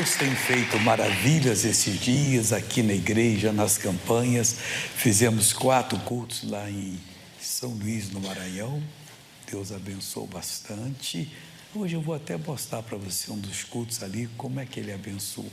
Deus tem feito maravilhas esses dias aqui na igreja, nas campanhas. Fizemos 4 cultos lá em São Luís, no Maranhão. Deus abençoou bastante. Hoje eu vou até mostrar para você um dos cultos ali, como é que ele abençoou.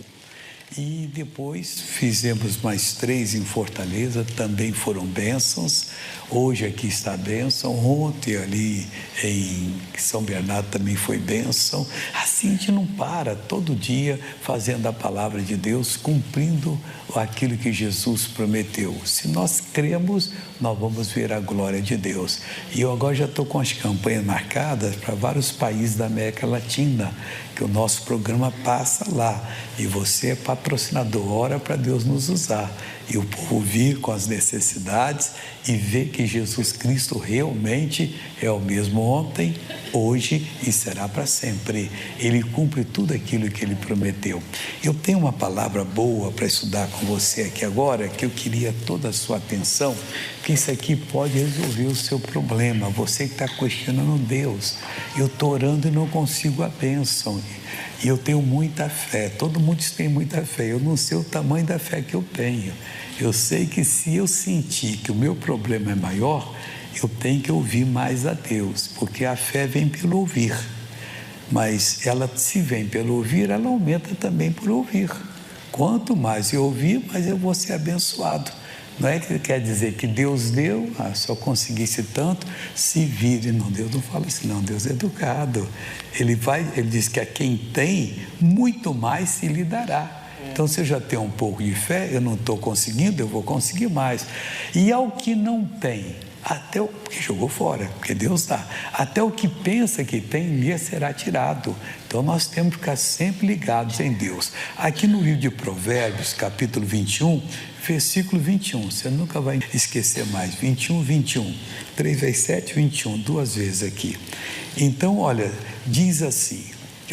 E depois fizemos mais 3 em Fortaleza, também foram bênçãos. Hoje aqui está a bênção. Ontem ali em São Bernardo também foi bênção. Assim a gente não para, todo dia fazendo a palavra de Deus, cumprindo aquilo que Jesus prometeu. Se nós cremos, nós vamos ver a glória de Deus. E eu agora já estou com as campanhas marcadas para vários países da América Latina, que o nosso programa passa lá. E você é patrocinador, ora para Deus nos usar. E o povo vir com as necessidades e ver que Jesus Cristo realmente é o mesmo ontem, hoje e será para sempre. Ele cumpre tudo aquilo que Ele prometeu. Eu tenho uma palavra boa para estudar com você aqui agora, que eu queria toda a sua atenção, que isso aqui pode resolver o seu problema. Você que está questionando Deus, eu estou orando e não consigo a bênção. E eu tenho muita fé, todo mundo tem muita fé, eu não sei o tamanho da fé que eu tenho. Eu sei que se eu sentir que o meu problema é maior, eu tenho que ouvir mais a Deus, porque a fé vem pelo ouvir. Mas ela, se vem pelo ouvir, ela aumenta também por ouvir. Quanto mais eu ouvir, mais eu vou ser abençoado. Não é que quer dizer que Deus deu, só conseguisse tanto, se vire. Não, Deus não fala assim, não, Deus é educado. Ele diz que a quem tem, muito mais se lhe dará. Então, se eu já tenho um pouco de fé, eu não estou conseguindo, eu vou conseguir mais. E ao que não tem, até o que jogou fora, porque Deus dá, até o que pensa que tem, lhe será tirado. Então nós temos que ficar sempre ligados em Deus. Aqui no livro de Provérbios, capítulo 21, versículo 21, você nunca vai esquecer mais, 21, 21, 3 vezes 7, 21, 2 vezes aqui. Então, olha, diz assim,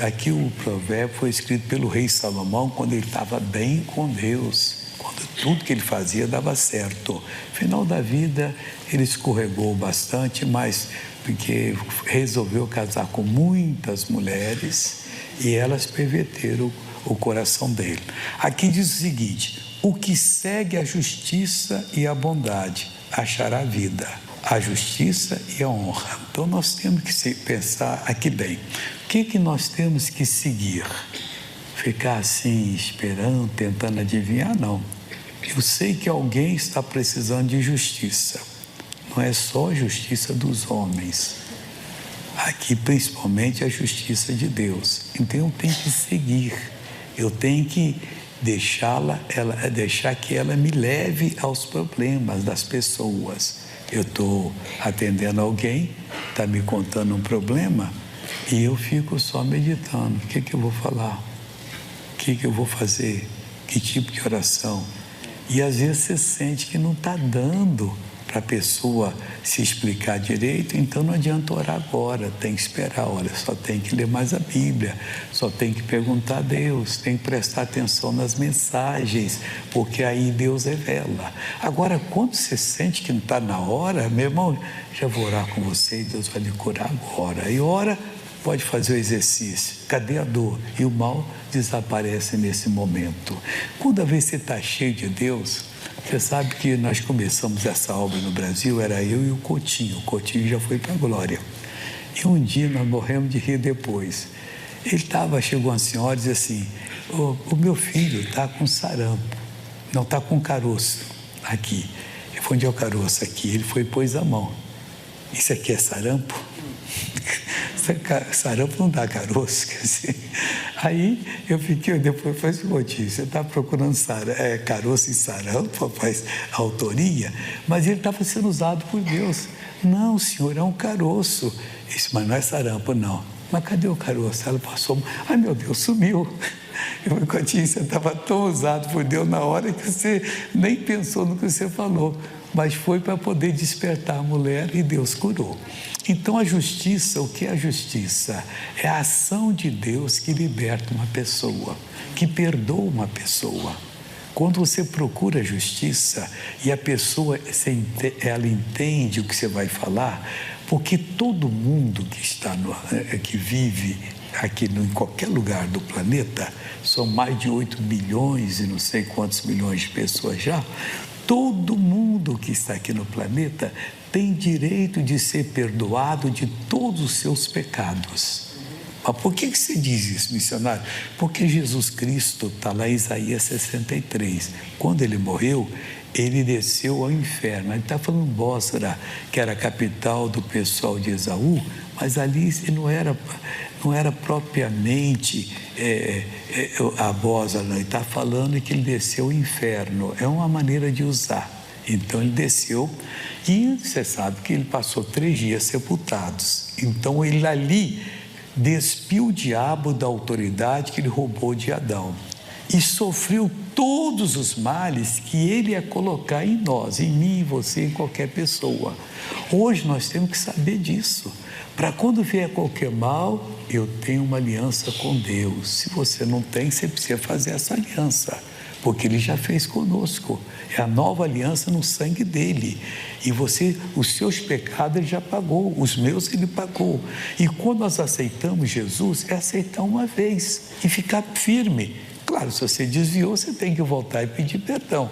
aqui o provérbio foi escrito pelo rei Salomão quando ele estava bem com Deus, quando tudo que ele fazia dava certo. No final da vida, ele escorregou bastante, mas porque resolveu casar com muitas mulheres e elas perverteram o coração dele. Aqui diz o seguinte: o que segue a justiça e a bondade achará vida, a justiça e a honra. Então nós temos que pensar aqui bem, o que nós temos que seguir? Ficar assim esperando, tentando adivinhar? Não. Eu sei que alguém está precisando de justiça. Não é só a justiça dos homens. Aqui, principalmente, a justiça de Deus. Então, eu tenho que seguir. Eu tenho que deixar que ela me leve aos problemas das pessoas. Eu estou atendendo alguém, está me contando um problema, e eu fico só meditando. O que eu vou falar? O que eu vou fazer? Que tipo de oração? E às vezes você sente que não está dando para a pessoa se explicar direito, então não adianta orar agora, tem que esperar, olha, só tem que ler mais a Bíblia, só tem que perguntar a Deus, tem que prestar atenção nas mensagens, porque aí Deus revela. Agora, quando você sente que não está na hora, meu irmão, já vou orar com você e Deus vai lhe curar agora. E ora, pode fazer o exercício. Cadê a dor? E o mal desaparece nesse momento. Quando a vez você está cheio de Deus, você sabe que nós começamos essa obra no Brasil, era eu e o Coutinho. O Coutinho já foi para a glória. E um dia nós morremos de rir depois. Chegou uma senhora e disse assim: o meu filho está com sarampo, não está com caroço aqui. Eu falei: onde é o caroço? Aqui. Ele foi e pôs a mão. Isso aqui é sarampo? Sarampo não dá caroço, quer dizer. Aí eu fiquei, depois foi esse motivo, você está procurando caroço e sarampo, rapaz, autoria, mas ele estava sendo usado por Deus. Não, senhor, é um caroço. Isso, mas não é sarampo, não. Mas cadê o caroço? Ela passou, ai meu Deus, sumiu. Eu falei: Coutinho, você estava tão usado por Deus na hora que você nem pensou no que você falou, mas foi para poder despertar a mulher e Deus curou. Então a justiça, o que é a justiça? É a ação de Deus que liberta uma pessoa, que perdoa uma pessoa. Quando você procura a justiça e a pessoa, ela entende o que você vai falar, porque todo mundo que vive aqui em qualquer lugar do planeta, são mais de 8 bilhões e não sei quantos milhões de pessoas já, todo mundo que está aqui no planeta tem direito de ser perdoado de todos os seus pecados. Mas por que você diz isso, missionário? Porque Jesus Cristo, está lá em Isaías 63, quando ele morreu, ele desceu ao inferno. Ele está falando Bósra, que era a capital do pessoal de Esaú, mas ali não era propriamente a Bósra, não. Ele está falando que ele desceu ao inferno, é uma maneira de usar. Então ele desceu e você sabe que ele passou 3 dias sepultados. Então ele ali despiu o diabo da autoridade que ele roubou de Adão e sofreu todos os males que ele ia colocar em nós, em mim, em você, em qualquer pessoa. Hoje nós temos que saber disso, para quando vier qualquer mal, eu tenho uma aliança com Deus. Se você não tem, você precisa fazer essa aliança, porque ele já fez conosco. É a nova aliança no sangue dele. E você, os seus pecados ele já pagou, os meus ele pagou. E quando nós aceitamos Jesus, é aceitar uma vez e ficar firme. Claro, se você desviou, você tem que voltar e pedir perdão.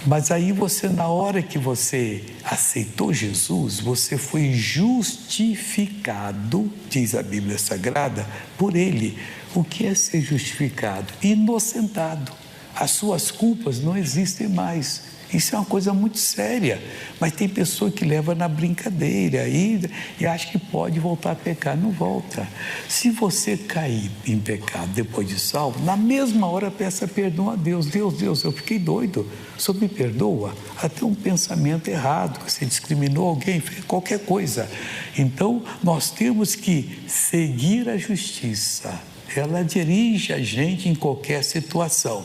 Mas aí você, na hora que você aceitou Jesus, você foi justificado, diz a Bíblia Sagrada, por ele. O que é ser justificado? Inocentado. As suas culpas não existem mais. Isso é uma coisa muito séria, mas tem pessoa que leva na brincadeira e acha que pode voltar a pecar, não volta. Se você cair em pecado depois de salvo, na mesma hora peça perdão a Deus. Deus, eu fiquei doido, o Senhor me perdoa? Até um pensamento errado, você discriminou alguém, fez qualquer coisa. Então, nós temos que seguir a justiça. Ela dirige a gente em qualquer situação.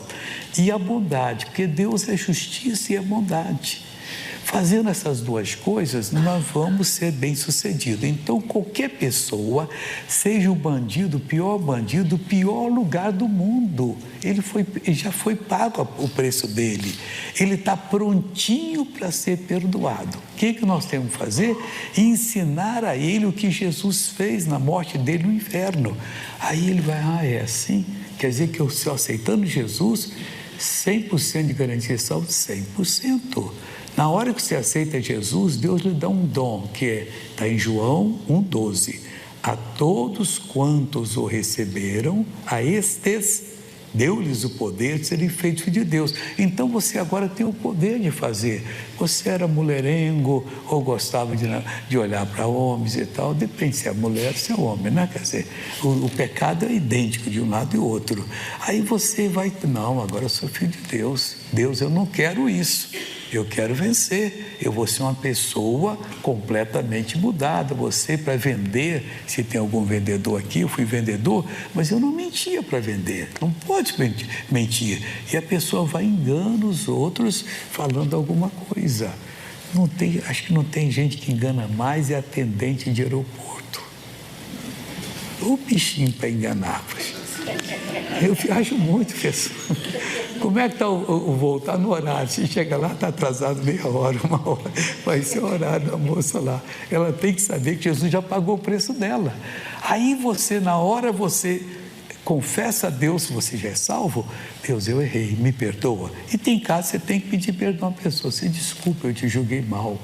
E a bondade, porque Deus é justiça e é bondade. Fazendo essas duas coisas, nós vamos ser bem-sucedidos. Então, qualquer pessoa, seja o bandido, o pior lugar do mundo, ele já foi pago o preço dele. Ele está prontinho para ser perdoado. O que nós temos que fazer? Ensinar a ele o que Jesus fez na morte dele no inferno. Aí ele vai, é assim? Quer dizer que eu estou aceitando Jesus, 100% de garantia de salvo, 100%. Na hora que você aceita Jesus, Deus lhe dá um dom, que está em João 1,12. A todos quantos o receberam, a estes deu-lhes o poder de serem feitos de Deus. Então você agora tem o poder de fazer. Você era mulherengo ou gostava de olhar para homens e tal, depende se é mulher ou se é homem, né? Quer dizer, o pecado é idêntico de um lado e outro. Aí você vai, não, agora eu sou filho de Deus. Deus, eu não quero isso. Eu quero vencer, eu vou ser uma pessoa completamente mudada. Você, para vender, se tem algum vendedor aqui, eu fui vendedor, mas eu não mentia para vender, não pode mentir. E a pessoa vai enganando os outros falando alguma coisa. Acho que não tem gente que engana mais, é atendente de aeroporto. O bichinho para enganar, poxa. Eu viajo muito, pessoal. Como é que está o voo? Está no horário. Se chega lá, está atrasado meia hora, 1 hora. Vai ser o horário da moça lá. Ela tem que saber que Jesus já pagou o preço dela. Aí você, na hora, você confessa a Deus, se você já é salvo, Deus, eu errei, me perdoa. E tem casos que você tem que pedir perdão à pessoa. Você desculpa, eu te julguei mal.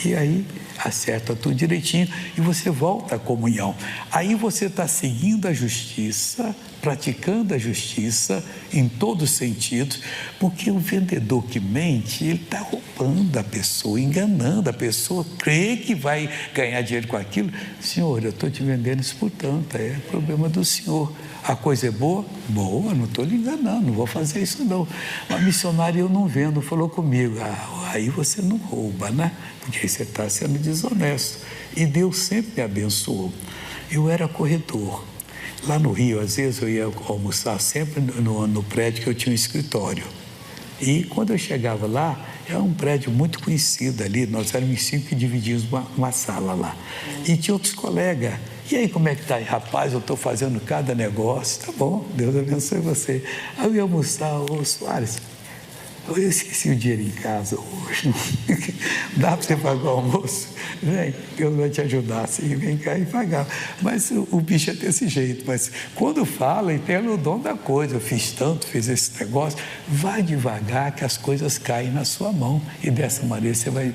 E aí acerta tudo direitinho e você volta à comunhão. Aí você está seguindo a justiça, praticando a justiça em todos os sentidos, porque o vendedor que mente, ele está roubando a pessoa, enganando a pessoa, crê que vai ganhar dinheiro com aquilo. Senhor, eu estou te vendendo isso por tanto, é problema do Senhor. A coisa é boa? Boa, não estou lhe enganando, não vou fazer isso não. Uma missionária eu não vendo, falou comigo, aí você não rouba, né? Porque aí você está sendo desonesto. E Deus sempre me abençoou. Eu era corretor. Lá no Rio, às vezes eu ia almoçar sempre no prédio que eu tinha um escritório. E quando eu chegava lá, era um prédio muito conhecido ali, nós éramos 5 que dividíamos uma sala lá. E tinha outros colegas. E aí, como é que está? Rapaz, eu estou fazendo cada negócio. Tá bom, Deus abençoe você. Aí eu ia almoçar, ô Soares, Eu esqueci o dinheiro em casa hoje. Dá para você pagar o almoço? Vem, Deus vai te ajudar, assim, vem cá e pagar. Mas o bicho é desse jeito. Mas quando fala, entende o dom da coisa. Eu fiz tanto, fiz esse negócio. Vai devagar que as coisas caem na sua mão. E dessa maneira você vai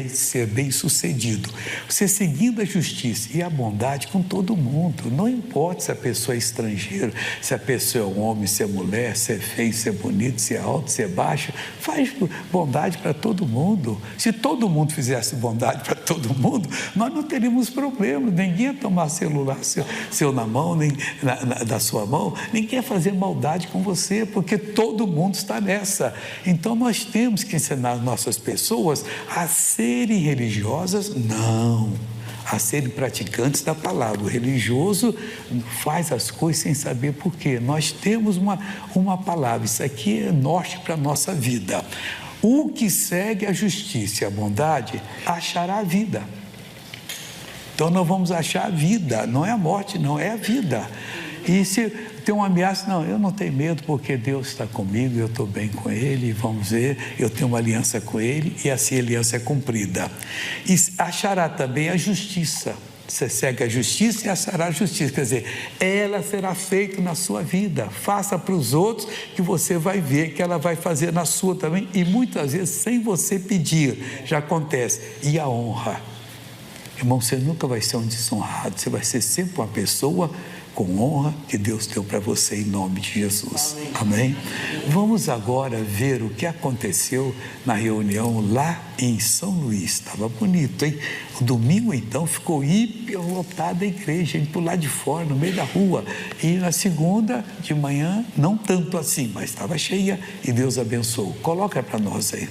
ser bem sucedido. Você seguindo a justiça e a bondade com todo mundo. Não importa se a pessoa é estrangeira, se a pessoa é homem, se é mulher, se é feio, se é bonito, se é alto, se é baixo. Faz bondade para todo mundo. Se todo mundo fizesse bondade para todo mundo, nós não teríamos problema. Ninguém ia tomar celular seu na mão, nem da sua mão. Ninguém ia fazer maldade com você, porque todo mundo está nessa. Então nós temos que ensinar as nossas pessoas a serem religiosas? Não. A serem praticantes da palavra. O religioso faz as coisas sem saber por quê. Nós temos uma palavra, isso aqui é norte para a nossa vida. O que segue a justiça e a bondade achará a vida. Então nós vamos achar a vida, não é a morte, não, é a vida. E se tem uma ameaça, não, eu não tenho medo porque Deus está comigo, eu estou bem com Ele, vamos ver, eu tenho uma aliança com Ele e assim a aliança é cumprida. E achará também a justiça. Você segue a justiça e achará a justiça, quer dizer, ela será feita na sua vida. Faça para os outros que você vai ver que ela vai fazer na sua também, e muitas vezes sem você pedir, já acontece. E a honra, irmão, você nunca vai ser um desonrado, você vai ser sempre uma pessoa com honra que Deus deu para você em nome de Jesus. Amém? Vamos agora ver o que aconteceu na reunião lá em São Luís. Estava bonito, hein? O domingo então ficou hiperlotada a igreja, indo por lá de fora, no meio da rua. E na segunda de manhã, não tanto assim, mas estava cheia e Deus abençoou. Coloca para nós aí.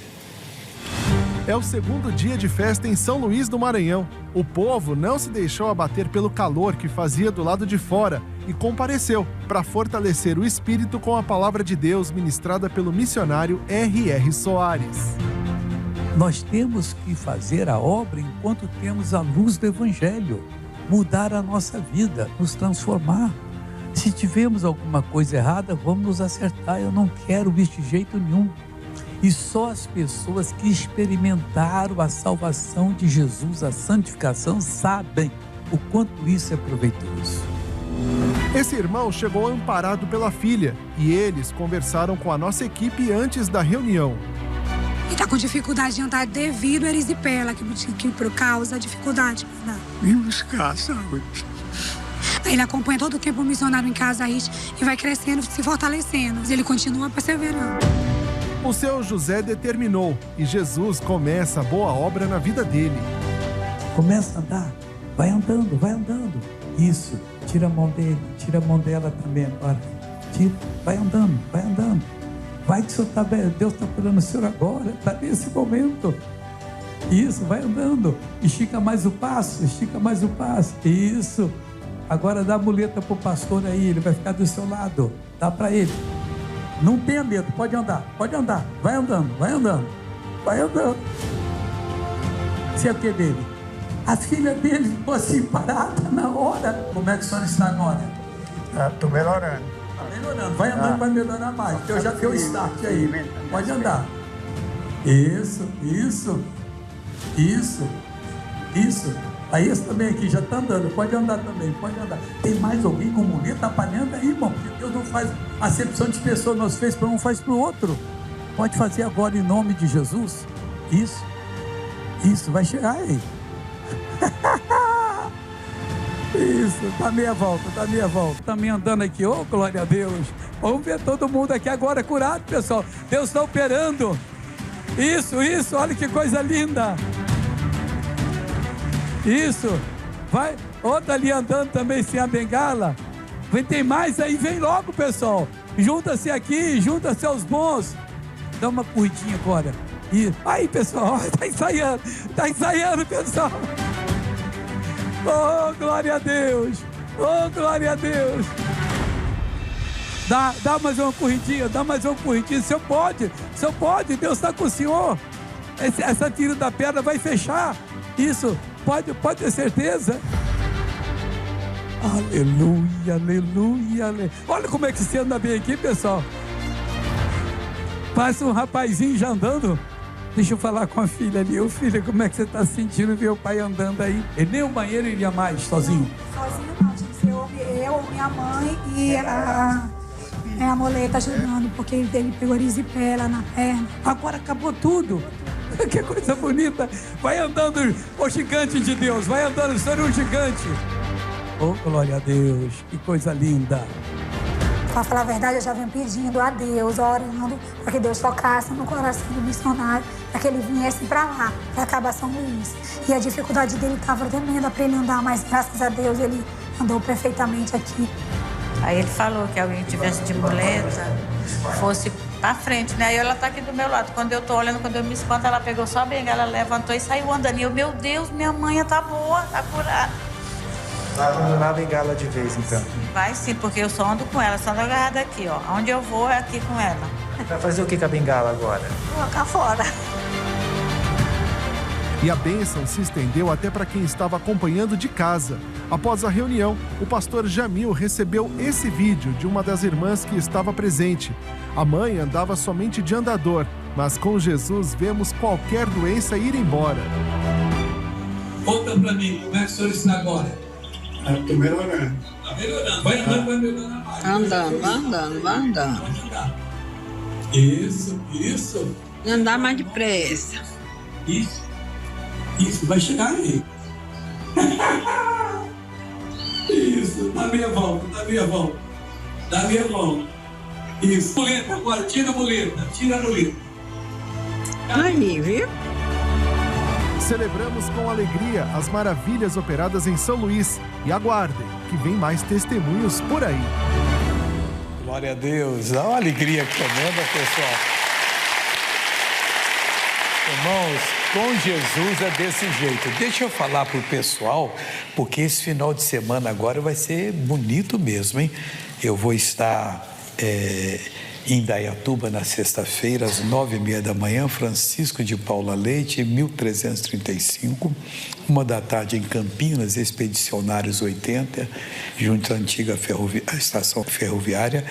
É o segundo dia de festa em São Luís do Maranhão. O povo não se deixou abater pelo calor que fazia do lado de fora e compareceu para fortalecer o espírito com a palavra de Deus ministrada pelo missionário R.R. Soares. Nós temos que fazer a obra enquanto temos a luz do Evangelho, mudar a nossa vida, nos transformar. Se tivermos alguma coisa errada, vamos nos acertar. Eu não quero isso de jeito nenhum. E só as pessoas que experimentaram a salvação de Jesus, a santificação, sabem o quanto isso é proveitoso. Esse irmão chegou amparado pela filha e eles conversaram com a nossa equipe antes da reunião. Ele está com dificuldade de andar devido à erisipela, que por causa da dificuldade de andar. Me buscar, sabe? Aí ele acompanha todo o tempo o missionário em casa e vai crescendo, se fortalecendo. Ele continua perseverando. O seu José determinou e Jesus começa a boa obra na vida dele. Começa a andar, vai andando. Isso, tira a mão dele, tira a mão dela também agora. Tira, vai andando. Vai que Deus está falando o senhor agora, está nesse momento. Isso, vai andando. Estica mais o passo. Isso. Agora dá a muleta para o pastor aí, ele vai ficar do seu lado. Dá para ele. Não tenha medo, pode andar. Vai andando. Isso é o que dele? A filha dele ficou assim parada na hora. Como é que a senhora está agora? Estou melhorando. Está melhorando, vai andando, vai melhorar mais. Eu já dei o start aí. Pode andar. Isso. Aí esse também aqui já está andando, pode andar também, pode andar. Tem mais alguém com muleta apanhando aí, irmão? Porque Deus não faz acepção de pessoas, nós fez para um, faz para o outro. Pode fazer agora em nome de Jesus. Isso, vai chegar aí. Isso, dá meia volta. Também andando aqui, ô glória a Deus. Vamos ver todo mundo aqui agora curado, pessoal. Deus está operando. Isso, olha que coisa linda. Isso, vai, outra ali andando também sem a bengala. Tem mais aí, vem logo, pessoal. Junta-se aqui, junta-se aos bons. Dá uma corridinha agora. E aí, pessoal, tá ensaiando, pessoal. Oh, glória a Deus. Dá mais uma corridinha, O senhor pode, Deus está com o senhor. Essa tira da perna vai fechar. Isso. Pode ter certeza. Aleluia. Olha como é que você anda bem aqui, pessoal. Passa um rapazinho já andando. Deixa eu falar com a filha ali. Ô filha, como é que você está se sentindo ver o pai andando aí? Ele nem o banheiro iria mais, sozinho? Sozinho não, tinha que ser eu, minha mãe e a muleta ajudando, porque ele pegou erisipela na perna. Agora acabou tudo. Que coisa bonita. Vai andando, ô gigante de Deus. Vai andando, o senhor é um gigante. Oh, glória a Deus. Que coisa linda. Pra falar a verdade, eu já venho pedindo a Deus, orando, para que Deus tocasse no coração do missionário, para que ele viesse para lá, para acabar São Luís. E a dificuldade dele estava tremenda para ele andar, mas graças a Deus ele andou perfeitamente aqui. Aí ele falou que alguém tivesse de muleta, fosse pra frente, né? Aí ela tá aqui do meu lado. Quando eu tô olhando, quando eu me espanto, ela pegou só a bengala, levantou e saiu andando. E eu, meu Deus, minha mãe tá boa, tá curada. Vai abandonar a bengala de vez, então? Vai sim, porque eu só ando com ela, só ando agarrada aqui, ó. Onde eu vou é aqui com ela. Vai fazer o que com a bengala agora? Vou cá fora. E a bênção se estendeu até para quem estava acompanhando de casa. Após a reunião, o pastor Jamil recebeu esse vídeo de uma das irmãs que estava presente. A mãe andava somente de andador, mas com Jesus vemos qualquer doença ir embora. Conta para mim, como é que o senhor está agora? Estou melhorando. Está melhorando, vai andando, vai melhorando mais. Vai andando. Isso. E andar mais depressa. Isso, vai chegar aí. Isso, dá minha volta. Isso. Muleta agora, tira a muleta. Aí, viu? Celebramos com alegria as maravilhas operadas em São Luís e aguardem que vem mais testemunhos por aí. Glória a Deus, dá uma alegria tremenda, pessoal. Irmãos, com Jesus é desse jeito. Deixa eu falar para o pessoal, porque esse final de semana agora vai ser bonito mesmo, hein? Eu vou estar em Indaiatuba na sexta-feira, às 9h30 da manhã, Francisco de Paula Leite, 1335, 13h em Campinas, Expedicionários 80, junto à antiga estação ferroviária.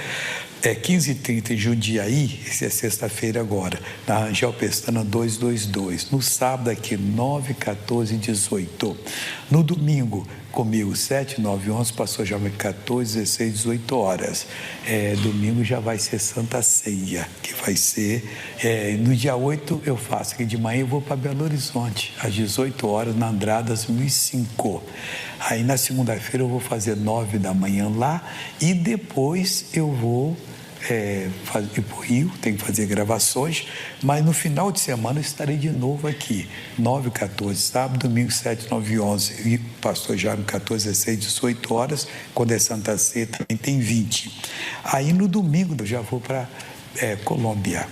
15h30 em Jundiaí, isso é sexta-feira agora, na Rangel Pestana 222. No sábado aqui, 9, 14 e 18. No domingo, comigo, 7, 9, 11, pastor Jovem, 14, 16, 18 horas. Domingo já vai ser Santa Ceia, que vai ser... no dia 8 eu faço, aqui de manhã eu vou para Belo Horizonte, às 18 horas, na Andradas 1005. Aí na segunda-feira eu vou fazer 9 da manhã lá e depois eu vou ir para o Rio, tenho que fazer gravações, mas no final de semana eu estarei de novo aqui, 9, 14, sábado, domingo, 7, 9 e 11, e pastor Jaime, 14, 16, 18 horas, quando é Santa Ceia também tem 20. Aí no domingo eu já vou para Colômbia.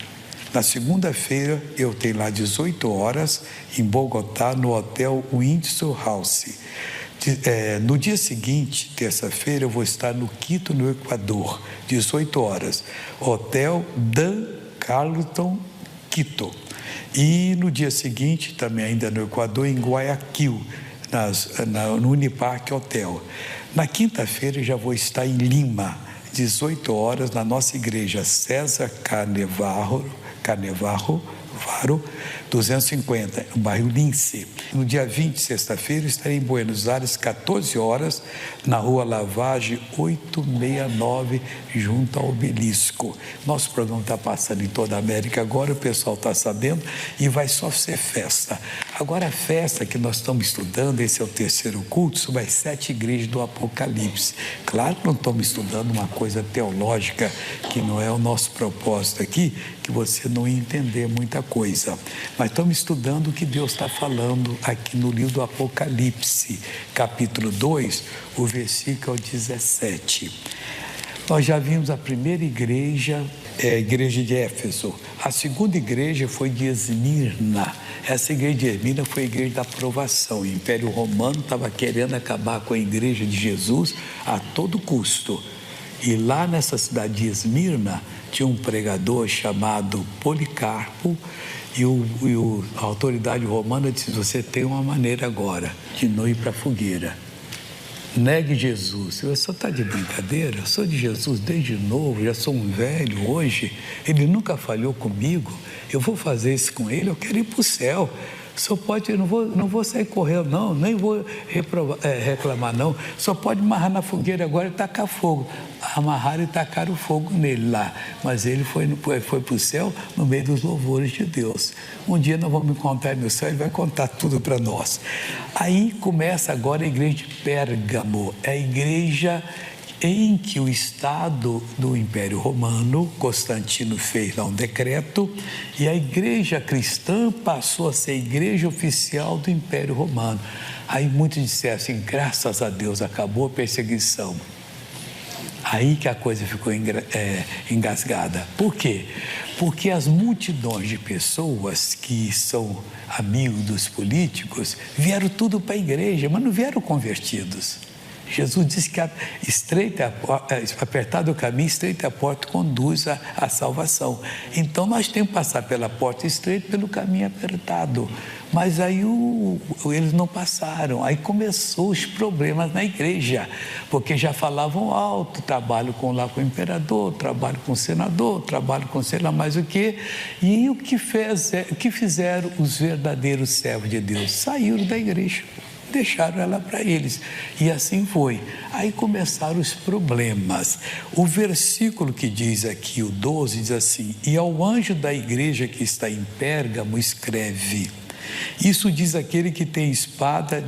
Na segunda-feira eu tenho lá 18 horas em Bogotá, no Hotel Windsor House. No dia seguinte, terça-feira, eu vou estar no Quito, no Equador, 18 horas, Hotel Dan Carlton, Quito. E no dia seguinte, também ainda no Equador, em Guayaquil, no Unipark Hotel. Na quinta-feira, já vou estar em Lima, 18 horas, na nossa igreja César Carnevarro, 250, no bairro Lince. No dia 20, sexta-feira, estarei em Buenos Aires, 14 horas, na rua Lavage 869, junto ao Obelisco. Nosso programa está passando em toda a América agora, o pessoal está sabendo, e vai só ser festa. Agora a festa que nós estamos estudando, esse é o terceiro culto, sobre as 7 igrejas do Apocalipse. Claro que não estamos estudando uma coisa teológica, que não é o nosso propósito aqui, que você não ia entender muita coisa. Mas estamos estudando o que Deus está falando aqui no livro do Apocalipse, capítulo 2, o versículo 17. Nós já vimos a primeira igreja, a igreja de Éfeso. A segunda igreja foi de Esmirna. Essa igreja de Esmirna foi a igreja da aprovação. O Império Romano estava querendo acabar com a igreja de Jesus a todo custo. E lá nessa cidade de Esmirna, tinha um pregador chamado Policarpo, e a autoridade romana disse: você tem uma maneira agora de não ir para a fogueira. Negue Jesus. Eu só está de brincadeira? Eu sou de Jesus desde novo, já sou um velho hoje. Ele nunca falhou comigo. Eu vou fazer isso com ele, eu quero ir para o céu. Só pode, eu não vou sair correndo, não, nem vou reclamar, não. Só pode amarrar na fogueira agora e tacar fogo. Amarraram e tacaram fogo nele lá. Mas ele foi para o céu no meio dos louvores de Deus. Um dia nós vamos encontrar no céu, ele vai contar tudo para nós. Aí começa agora a igreja de Pérgamo. É a igreja em que o Estado do Império Romano, Constantino fez lá um decreto, e a igreja cristã passou a ser a igreja oficial do Império Romano. Aí muitos disseram assim, graças a Deus, acabou a perseguição. Aí que a coisa ficou engasgada. Por quê? Porque as multidões de pessoas que são amigos dos políticos vieram tudo para a igreja, mas não vieram convertidos. Jesus disse que apertado o caminho, estreita a porta conduz à salvação. Então nós temos que passar pela porta estreita, pelo caminho apertado. Mas aí eles não passaram. Aí começou os problemas na igreja, porque já falavam alto, trabalho com o imperador, trabalho com o senador, trabalho com sei lá mais o quê. E o que fizeram os verdadeiros servos de Deus? Saíram da igreja. Deixaram ela para eles, e assim foi. Aí começaram os problemas. O versículo que diz aqui, o 12, diz assim: e ao anjo da igreja que está em Pérgamo escreve, isso diz aquele que tem espada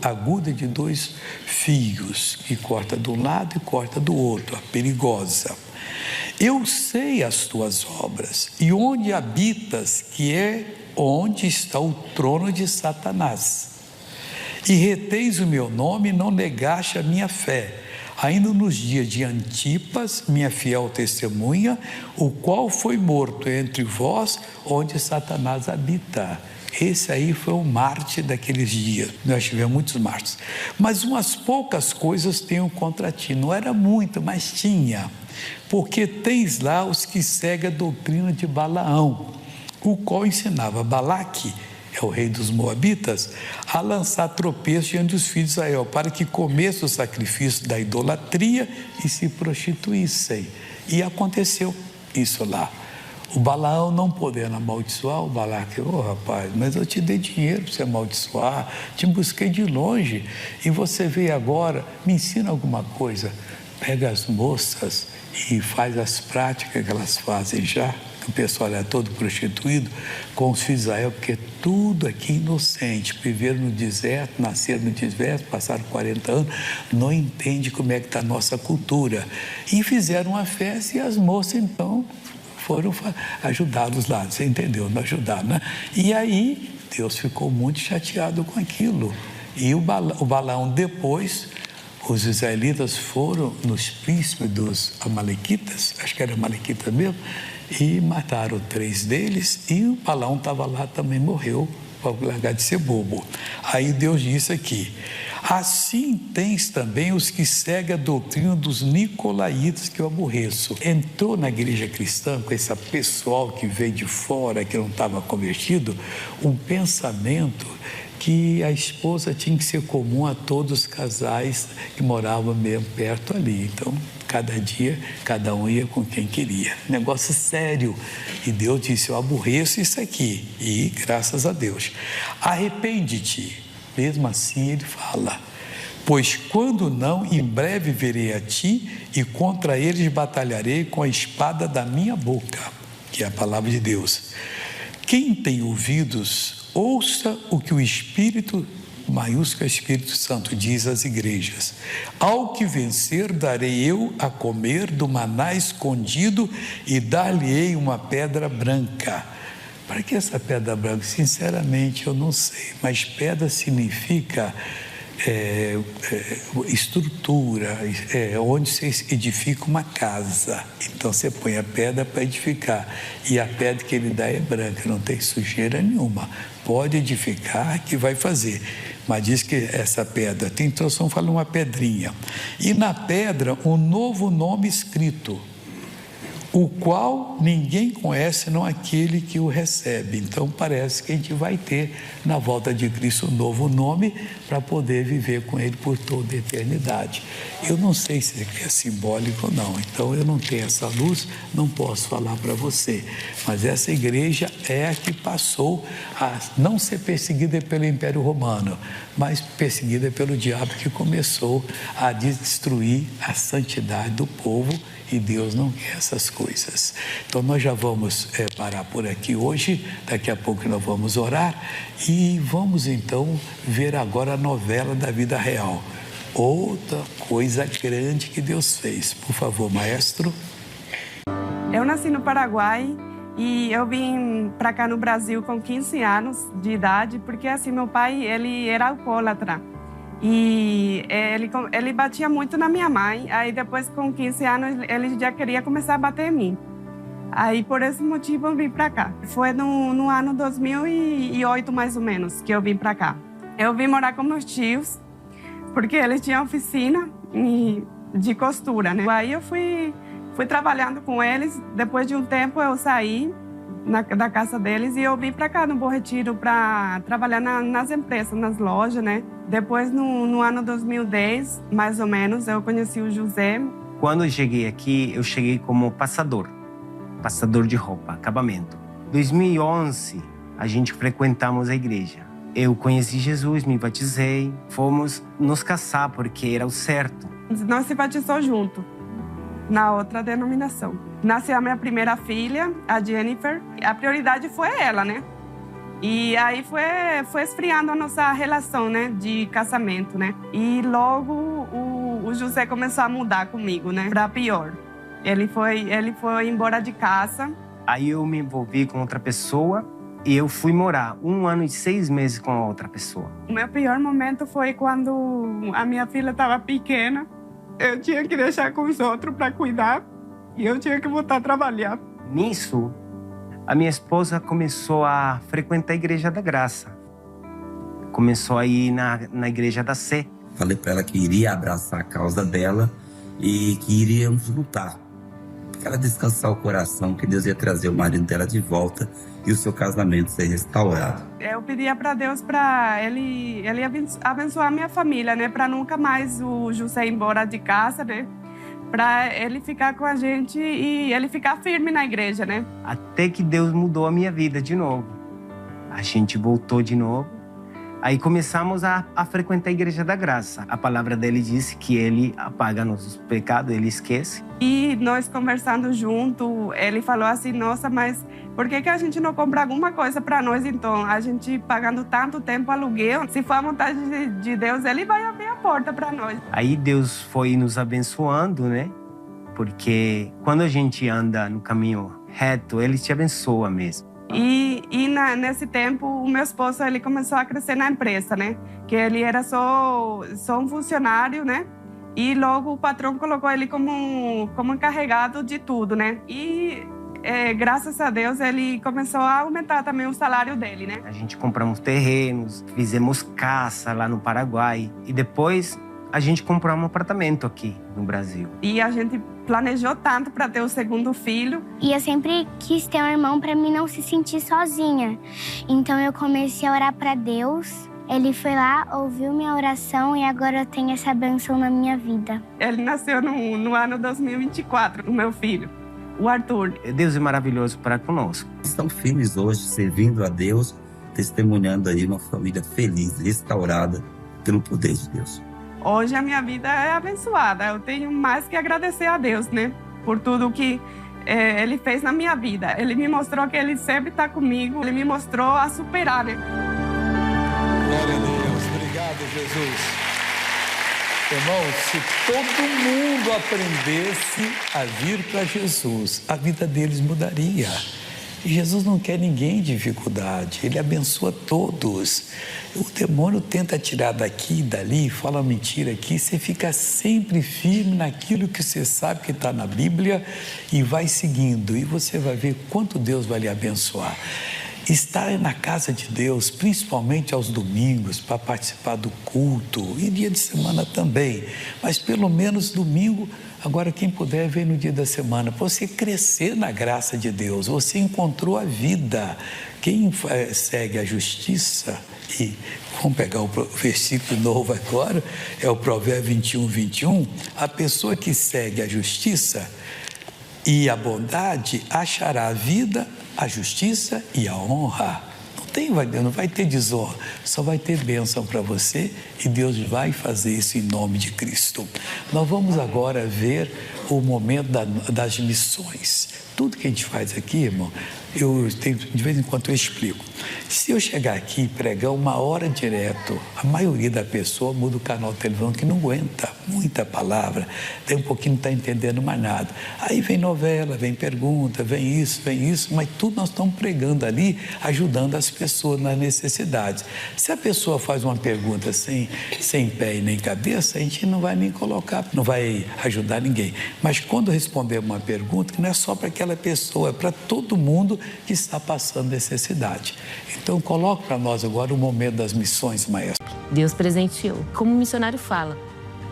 aguda de 2 fios, que corta de um lado e corta do outro, a perigosa. Eu sei as tuas obras, e onde habitas, que é onde está o trono de Satanás. E reteis o meu nome e não negaste a minha fé, ainda nos dias de Antipas, minha fiel testemunha, o qual foi morto entre vós, onde Satanás habita. Esse aí foi o mártir daqueles dias. Nós tivemos muitos mártires. Mas umas poucas coisas tenho contra ti. Não era muito, mas tinha. Porque tens lá os que seguem a doutrina de Balaão, o qual ensinava Balaque, é o rei dos Moabitas, a lançar tropeços diante dos filhos de Israel, para que comessem o sacrifício da idolatria e se prostituíssem. E aconteceu isso lá. O Balaão não podendo amaldiçoar, o Balaque, rapaz, mas eu te dei dinheiro para você amaldiçoar, te busquei de longe, e você veio agora, me ensina alguma coisa. Pega as moças e faz as práticas que elas fazem já. O pessoal é todo prostituído com os filhos de Israel, porque tudo aqui inocente, viveram no deserto, nasceram no deserto, passaram 40 anos, não entende como é que está a nossa cultura. E fizeram uma festa e as moças então foram ajudados lá, você entendeu? Não ajudaram, né? E aí Deus ficou muito chateado com aquilo. E o Balaão depois, os israelitas foram nos príncipes dos amalequitas, acho que era amalequita mesmo, e mataram 3 deles, e o Balaão estava lá, também morreu, para largar de ser bobo. Aí Deus disse aqui: assim tens também os que seguem a doutrina dos nicolaítas, que eu aborreço. Entrou na igreja cristã, com esse pessoal que veio de fora, que não estava convertido, um pensamento que a esposa tinha que ser comum a todos os casais que moravam mesmo perto ali. Então, cada dia, cada um ia com quem queria. Negócio sério. E Deus disse: eu aborreço isso aqui. E, graças a Deus, arrepende-te. Mesmo assim, ele fala: pois quando não, em breve virei a ti e contra eles batalharei com a espada da minha boca, que é a palavra de Deus. Quem tem ouvidos, ouça o que o Espírito, maiúsculo Espírito Santo, diz às igrejas. Ao que vencer, darei eu a comer do maná escondido e dar-lhe-ei uma pedra branca. Para que essa pedra branca? Sinceramente, eu não sei, mas pedra significa estrutura, onde você edifica uma casa. Então você põe a pedra para edificar, e a pedra que ele dá é branca, não tem sujeira nenhuma, pode edificar que vai fazer. Mas diz que essa pedra, tem introdução, fala uma pedrinha, e na pedra um novo nome escrito, o qual ninguém conhece, não aquele que o recebe. Então parece que a gente vai ter na volta de Cristo um novo nome para poder viver com Ele por toda a eternidade. Eu não sei se é simbólico ou não, então eu não tenho essa luz, não posso falar para você, mas essa igreja é a que passou a não ser perseguida pelo Império Romano, mas perseguida pelo diabo, que começou a destruir a santidade do povo, e Deus não quer essas coisas. Então nós já vamos parar por aqui hoje, daqui a pouco nós vamos orar e vamos então ver agora a novela da vida real. Outra coisa grande que Deus fez. Por favor, maestro. Eu nasci no Paraguai e eu vim para cá no Brasil com 15 anos de idade, porque assim, meu pai, ele era alcoólatra. E ele batia muito na minha mãe. Aí depois, com 15 anos, ele já queria começar a bater em mim. Aí, por esse motivo, eu vim para cá. Foi no ano 2008, mais ou menos, que eu vim para cá. Eu vim morar com meus tios, porque eles tinham oficina de costura, né? Aí eu fui trabalhando com eles. Depois de um tempo, eu saí da casa deles e eu vim para cá, no Bom Retiro, para trabalhar nas empresas, nas lojas, né? Depois, no ano 2010, mais ou menos, eu conheci o José. Quando eu cheguei aqui, eu cheguei como passador de roupa, acabamento. Em 2011, a gente frequentamos a igreja. Eu conheci Jesus, me batizei, fomos nos casar porque era o certo. Nós se batizou junto, na outra denominação. Nasceu a minha primeira filha, a Jennifer. A prioridade foi ela, né? E aí foi esfriando a nossa relação, né, de casamento, né? E logo o José começou a mudar comigo, né, para pior. Ele foi embora de casa. Aí eu me envolvi com outra pessoa e eu fui morar 1 ano e 6 meses com a outra pessoa. O meu pior momento foi quando a minha filha estava pequena. Eu tinha que deixar com os outros para cuidar e eu tinha que voltar a trabalhar. Nisso, a minha esposa começou a frequentar a Igreja da Graça. Começou a ir na Igreja da Sé. Falei para ela que iria abraçar a causa dela e que iríamos lutar. Para ela descansar o coração, que Deus ia trazer o marido dela de volta e o seu casamento ser restaurado. Eu pedia para Deus para ele abençoar a minha família, né? Para nunca mais o José ir embora de casa, né? Para ele ficar com a gente e ele ficar firme na igreja, né? Até que Deus mudou a minha vida de novo. A gente voltou de novo. Aí começamos a frequentar a Igreja da Graça. A palavra dele disse que ele apaga nossos pecados, ele esquece. E nós conversando junto, ele falou assim, nossa, mas por que a gente não compra alguma coisa para nós então? A gente pagando tanto tempo aluguel, se for a vontade de Deus, ele vai abrir a porta para nós. Aí Deus foi nos abençoando, né? Porque quando a gente anda no caminho reto, ele te abençoa mesmo. E nesse tempo, o meu esposo, ele começou a crescer na empresa, né? Que ele era só um funcionário, né? E logo o patrão colocou ele como encarregado de tudo, né? E graças a Deus, ele começou a aumentar também o salário dele, né? A gente compramos terrenos, fizemos caça lá no Paraguai. E depois, a gente comprou um apartamento aqui no Brasil. E a gente planejou tanto para ter o segundo filho. E eu sempre quis ter um irmão para mim não se sentir sozinha. Então eu comecei a orar para Deus. Ele foi lá, ouviu minha oração e agora eu tenho essa bênção na minha vida. Ele nasceu no ano 2024, o meu filho, o Arthur. Deus é maravilhoso para conosco. Estão firmes hoje, servindo a Deus, testemunhando aí uma família feliz, restaurada pelo poder de Deus. Hoje a minha vida é abençoada. Eu tenho mais que agradecer a Deus, né? Por tudo que Ele fez na minha vida. Ele me mostrou que Ele sempre está comigo. Ele me mostrou a superar, né? Glória a Deus. Obrigado, Jesus. Irmãos, se todo mundo aprendesse a vir para Jesus, a vida deles mudaria. E Jesus não quer ninguém em dificuldade, Ele abençoa todos. O demônio tenta tirar daqui e dali, fala mentira aqui, você fica sempre firme naquilo que você sabe que está na Bíblia e vai seguindo. E você vai ver quanto Deus vai lhe abençoar. Estar na casa de Deus, principalmente aos domingos, para participar do culto, e dia de semana também, mas pelo menos domingo Agora, quem puder, vem no dia da semana. Para você crescer na graça de Deus, você encontrou a vida. Quem segue a justiça, e vamos pegar o versículo novo agora, é o Provérbio 21:21. A pessoa que segue a justiça e a bondade achará a vida, a justiça e a honra. Não vai ter desonra, só vai ter bênção para você e Deus vai fazer isso em nome de Cristo. Nós vamos agora ver o momento das missões. Tudo que a gente faz aqui, irmão, de vez em quando eu explico. Se eu chegar aqui e pregar 1 hora direto, a maioria da pessoa muda o canal de televisão que não aguenta muita palavra, tem um pouquinho, não está entendendo mais nada. Aí vem novela, vem pergunta, vem isso, mas tudo nós estamos pregando ali, ajudando as pessoas nas necessidades. Se a pessoa faz uma pergunta sem pé e nem cabeça, a gente não vai nem colocar, não vai ajudar ninguém. Mas quando responder uma pergunta, não é só para aquela pessoa, é para todo mundo que está passando necessidade. Então, coloque para nós agora o momento das missões, maestro. Deus presenteou. Como o missionário fala,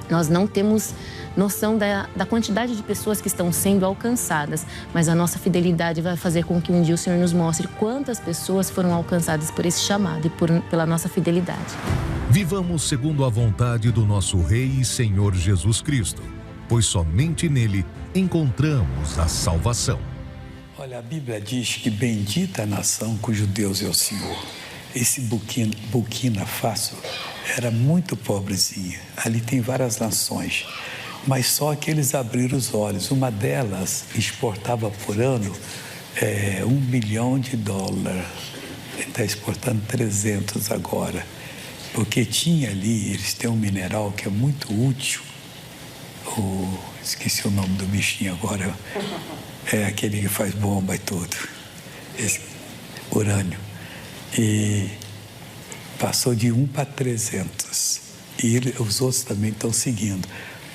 nós não temos noção da quantidade de pessoas que estão sendo alcançadas, mas a nossa fidelidade vai fazer com que um dia o Senhor nos mostre quantas pessoas foram alcançadas por esse chamado e pela nossa fidelidade. Vivamos segundo a vontade do nosso Rei e Senhor Jesus Cristo, pois somente nele encontramos a salvação. Olha, a Bíblia diz que bendita a nação cujo Deus é o Senhor. Esse Burkina Faso era muito pobrezinha. Ali tem várias nações, mas só que eles abriram os olhos. Uma delas exportava por ano $1 bilhão. Ele está exportando 300 agora. Porque tinha ali, eles têm um mineral que é muito útil. Esqueci o nome do bichinho agora. É aquele que faz bomba e tudo. Esse urânio. E passou de 1 para 300. E os outros também estão seguindo.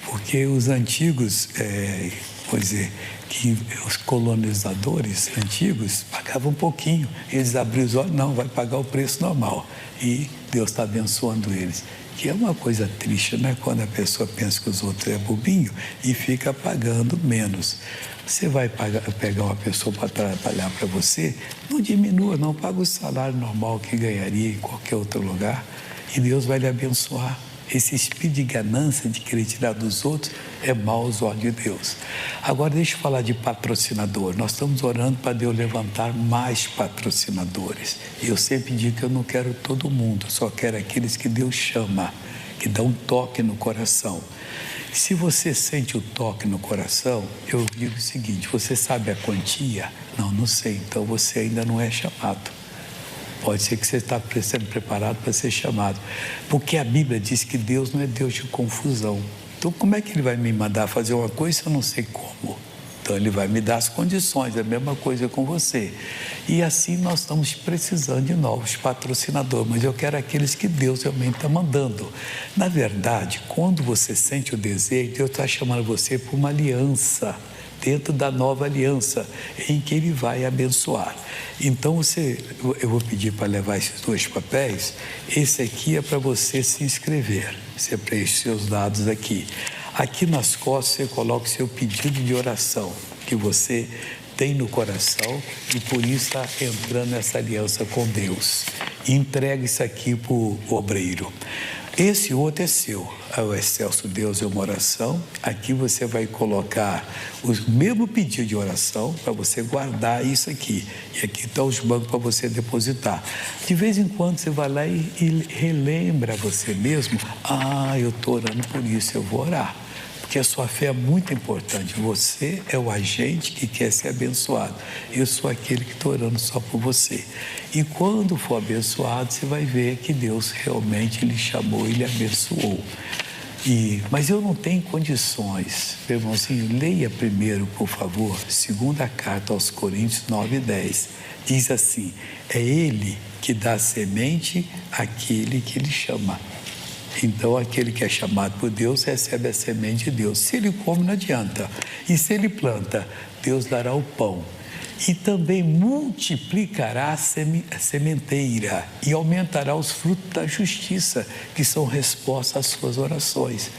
Porque os antigos, vou dizer, que os colonizadores antigos pagavam um pouquinho. Eles abriram os olhos, não, vai pagar o preço normal. E Deus está abençoando eles. Que é uma coisa triste, né? Quando a pessoa pensa que os outros é bobinho e fica pagando menos. Você vai pegar uma pessoa para trabalhar para você, não diminua, não, paga o salário normal que ganharia em qualquer outro lugar e Deus vai lhe abençoar. Esse espírito de ganância, de querer tirar dos outros, é mau aos olhos de Deus. Agora, deixa eu falar de patrocinador. Nós estamos orando para Deus levantar mais patrocinadores. E eu sempre digo que eu não quero todo mundo, só quero aqueles que Deus chama, que dão um toque no coração. Se você sente o toque no coração, eu digo o seguinte, você sabe a quantia? Não sei, então você ainda não é chamado. Pode ser que você está sendo preparado para ser chamado. Porque a Bíblia diz que Deus não é Deus de confusão. Então, como é que Ele vai me mandar fazer uma coisa se eu não sei como? Então, Ele vai me dar as condições, é a mesma coisa com você. E assim nós estamos precisando de novos patrocinadores, mas eu quero aqueles que Deus realmente está mandando. Na verdade, quando você sente o desejo, Deus está chamando você para uma aliança, dentro da nova aliança, em que Ele vai abençoar. Então, eu vou pedir para levar esses 2 papéis. Esse aqui é para você se inscrever. Você preenche seus dados aqui. Aqui nas costas você coloca o seu pedido de oração, que você tem no coração e por isso está entrando nessa aliança com Deus. Entrega isso aqui para o obreiro. Esse outro é seu, o Excelso Deus é uma oração. Aqui você vai colocar o mesmo pedido de oração para você guardar isso aqui. E aqui estão os bancos para você depositar. De vez em quando você vai lá e relembra você mesmo, eu estou orando por isso, eu vou orar. Porque a sua fé é muito importante. Você é o agente que quer ser abençoado. Eu sou aquele que estou orando só por você. E quando for abençoado, você vai ver que Deus realmente lhe chamou e lhe abençoou. Mas eu não tenho condições. Meu irmãozinho, leia primeiro, por favor, 2ª carta aos Coríntios 9:10. Diz assim, é Ele que dá semente àquele que Ele chama. Então, aquele que é chamado por Deus recebe a semente de Deus. Se ele come, não adianta. E se ele planta, Deus dará o pão. E também multiplicará a sementeira e aumentará os frutos da justiça, que são resposta às suas orações.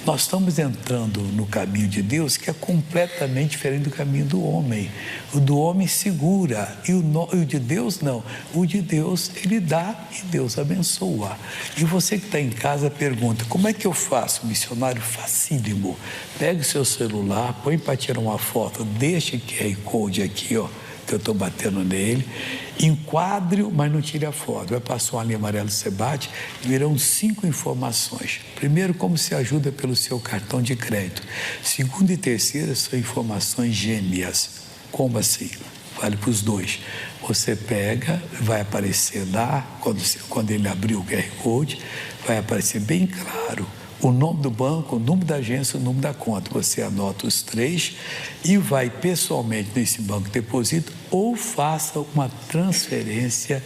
Nós estamos entrando no caminho de Deus que é completamente diferente do caminho do homem. O do homem segura e o de Deus não. O de Deus, ele dá e Deus abençoa. E você que está em casa pergunta, como é que eu faço? Missionário, facílimo. Pega o seu celular, põe para tirar uma foto, deixa o QR Code aqui, ó, que eu estou batendo nele, enquadre, mas não tire a foto. Vai passar uma linha amarela, você bate, virão 5 informações. Primeiro, como se ajuda pelo seu cartão de crédito. Segundo e terceiro são informações gêmeas. Como assim? Vale para os dois. Você pega, vai aparecer lá, quando ele abrir o QR Code, vai aparecer bem claro o nome do banco, o número da agência, o número da conta. Você anota os 3 e vai pessoalmente nesse banco deposito ou faça uma transferência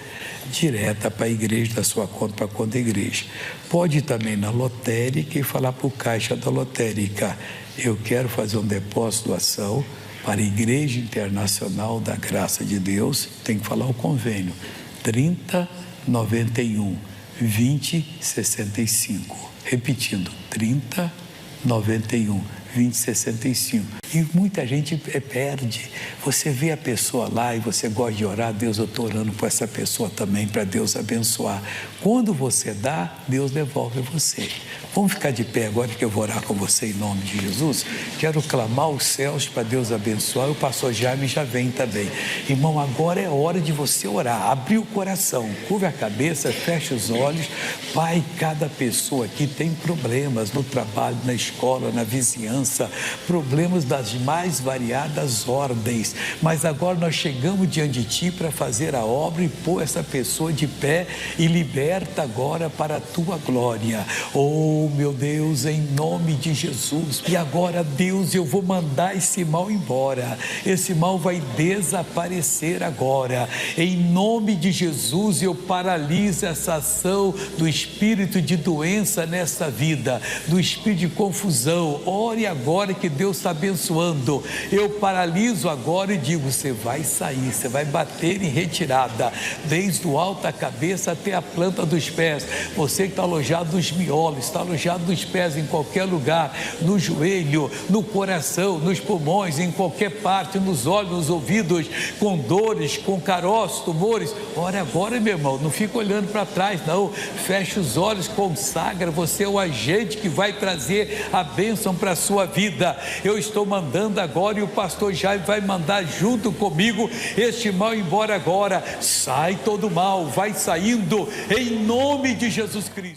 direta para a igreja, da sua conta para a conta da igreja. Pode ir também na lotérica e falar para o caixa da lotérica, eu quero fazer um depósito de doação para a Igreja Internacional da Graça de Deus. Tem que falar o convênio 30 91 20 65. Repetindo, 30 91 20 65. E muita gente perde. Você vê a pessoa lá e você gosta de orar, Deus, eu estou orando por essa pessoa também, para Deus abençoar. Quando você dá, Deus devolve a você. Vamos ficar de pé agora que eu vou orar com você em nome de Jesus. Quero clamar os céus para Deus abençoar. O pastor Jaime já vem também. Irmão, agora é hora de você orar. Abrir o coração, curva a cabeça, fecha os olhos. Pai, cada pessoa aqui tem problemas no trabalho, na escola, na vizinhança, problemas das mais variadas ordens. Mas agora nós chegamos diante de Ti para fazer a obra e pôr essa pessoa de pé e liberta agora para a Tua glória. Oh, meu Deus, em nome de Jesus. E agora, Deus, eu vou mandar esse mal embora. Esse mal vai desaparecer agora. Em nome de Jesus, eu paraliso essa ação do espírito de doença nessa vida, do espírito de confusão. Ore agora que Deus está abençoando. Eu paraliso agora e digo, você vai sair, você vai bater em retirada, desde o alto da cabeça até a planta dos pés. Você que está alojado nos miolos, está alojado nos pés, em qualquer lugar, no joelho, no coração, nos pulmões, em qualquer parte, nos olhos, nos ouvidos, com dores, com caroços, tumores. Ora agora, meu irmão, não fica olhando para trás, não. Fecha os olhos, consagra. Você é o agente que vai trazer a bênção para a sua vida. Eu estou mandando agora e o pastor Jaime vai mandar junto comigo este mal embora agora. Sai todo mal, vai saindo em nome de Jesus Cristo.